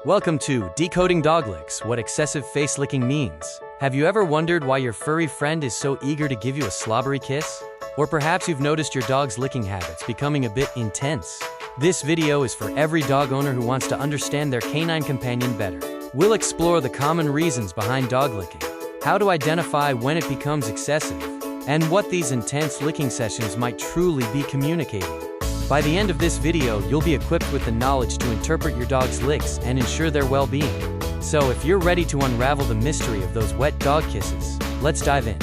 Welcome to Decoding Dog Licks, what excessive face licking means. Have you ever wondered why your furry friend is so eager to give you a slobbery kiss? Or perhaps you've noticed your dog's licking habits becoming a bit intense. This video is for every dog owner who wants to understand their canine companion better. We'll explore the common reasons behind dog licking, how to identify when it becomes excessive, and what these intense licking sessions might truly be communicating. By the end of this video, you'll be equipped with the knowledge to interpret your dog's licks and ensure their well-being. So if you're ready to unravel the mystery of those wet dog kisses, let's dive in.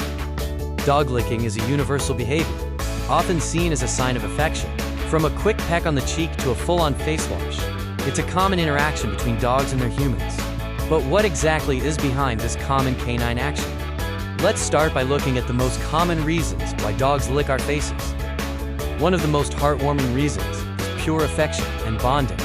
Dog licking is a universal behavior, often seen as a sign of affection. From a quick peck on the cheek to a full-on face wash, it's a common interaction between dogs and their humans. But what exactly is behind this common canine action? Let's start by looking at the most common reasons why dogs lick our faces. One of the most heartwarming reasons is pure affection and bonding.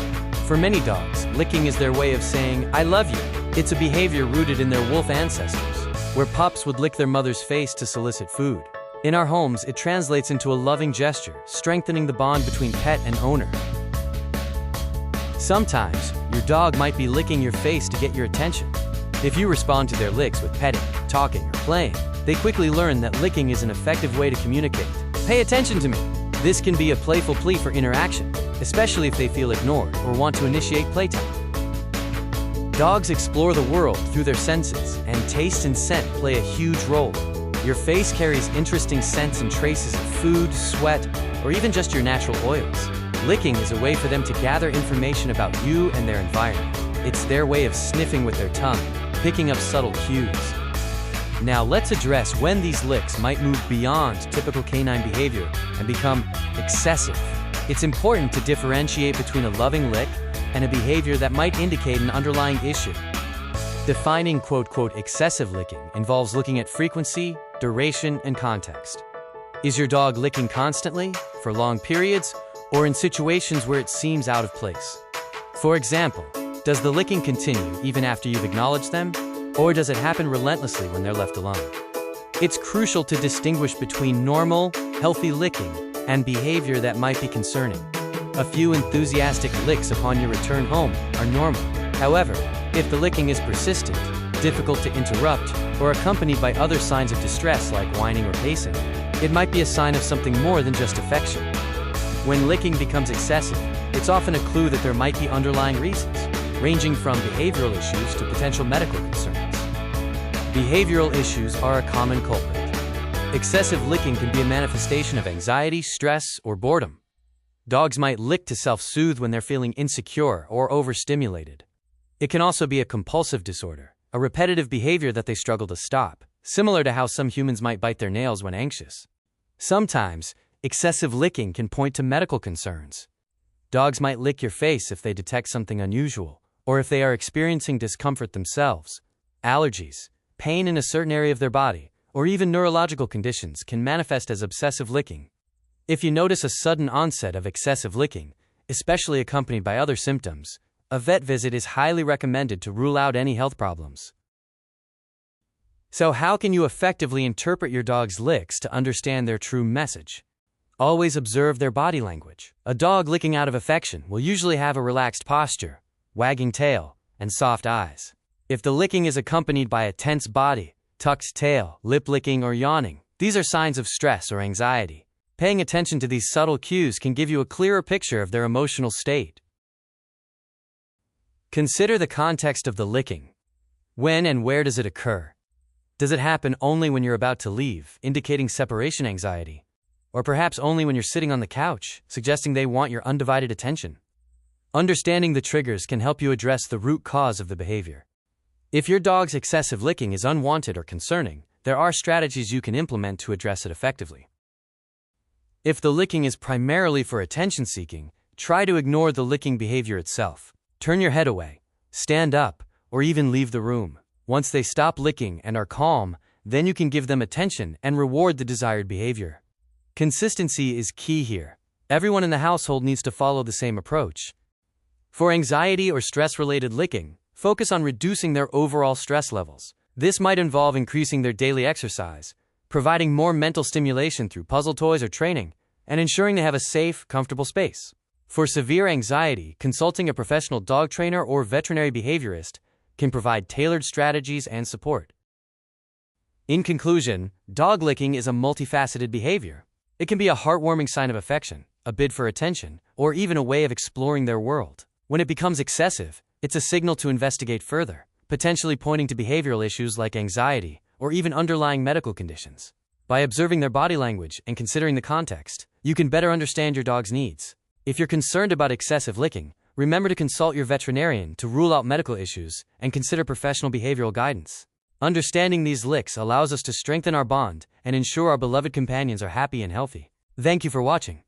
For many dogs, licking is their way of saying, "I love you." It's a behavior rooted in their wolf ancestors, where pups would lick their mother's face to solicit food. In our homes, it translates into a loving gesture, strengthening the bond between pet and owner. Sometimes, your dog might be licking your face to get your attention. If you respond to their licks with petting, talking, or playing, they quickly learn that licking is an effective way to communicate. "Pay attention to me." This can be a playful plea for interaction, especially if they feel ignored or want to initiate playtime. Dogs explore the world through their senses, and taste and scent play a huge role. Your face carries interesting scents and traces of food, sweat, or even just your natural oils. Licking is a way for them to gather information about you and their environment. It's their way of sniffing with their tongue, picking up subtle cues. Now let's address when these licks might move beyond typical canine behavior and become excessive. It's important to differentiate between a loving lick and a behavior that might indicate an underlying issue. Defining quote-unquote excessive licking involves looking at frequency, duration, and context. Is your dog licking constantly, for long periods, or in situations where it seems out of place? For example, does the licking continue even after you've acknowledged them? Or does it happen relentlessly when they're left alone? It's crucial to distinguish between normal, healthy licking and behavior that might be concerning. A few enthusiastic licks upon your return home are normal. However, if the licking is persistent, difficult to interrupt, or accompanied by other signs of distress like whining or pacing, it might be a sign of something more than just affection. When licking becomes excessive, it's often a clue that there might be underlying reasons, ranging from behavioral issues to potential medical concerns. Behavioral issues are a common culprit. Excessive licking can be a manifestation of anxiety, stress, or boredom. Dogs might lick to self-soothe when they're feeling insecure or overstimulated. It can also be a compulsive disorder, a repetitive behavior that they struggle to stop, similar to how some humans might bite their nails when anxious. Sometimes, excessive licking can point to medical concerns. Dogs might lick your face if they detect something unusual, or if they are experiencing discomfort themselves. Allergies, pain in a certain area of their body, or even neurological conditions can manifest as obsessive licking. If you notice a sudden onset of excessive licking, especially accompanied by other symptoms, a vet visit is highly recommended to rule out any health problems. So how can you effectively interpret your dog's licks to understand their true message? Always observe their body language. A dog licking out of affection will usually have a relaxed posture, wagging tail, and soft eyes. If the licking is accompanied by a tense body, tucked tail, lip licking, or yawning, these are signs of stress or anxiety. Paying attention to these subtle cues can give you a clearer picture of their emotional state. Consider the context of the licking. When and where does it occur? Does it happen only when you're about to leave, indicating separation anxiety? Or perhaps only when you're sitting on the couch, suggesting they want your undivided attention? Understanding the triggers can help you address the root cause of the behavior. If your dog's excessive licking is unwanted or concerning, there are strategies you can implement to address it effectively. If the licking is primarily for attention-seeking, try to ignore the licking behavior itself. Turn your head away, stand up, or even leave the room. Once they stop licking and are calm, then you can give them attention and reward the desired behavior. Consistency is key here. Everyone in the household needs to follow the same approach. For anxiety or stress-related licking, focus on reducing their overall stress levels. This might involve increasing their daily exercise, providing more mental stimulation through puzzle toys or training, and ensuring they have a safe, comfortable space. For severe anxiety, consulting a professional dog trainer or veterinary behaviorist can provide tailored strategies and support. In conclusion, dog licking is a multifaceted behavior. It can be a heartwarming sign of affection, a bid for attention, or even a way of exploring their world. When it becomes excessive, it's a signal to investigate further, potentially pointing to behavioral issues like anxiety or even underlying medical conditions. By observing their body language and considering the context, you can better understand your dog's needs. If you're concerned about excessive licking, remember to consult your veterinarian to rule out medical issues and consider professional behavioral guidance. Understanding these licks allows us to strengthen our bond and ensure our beloved companions are happy and healthy. Thank you for watching.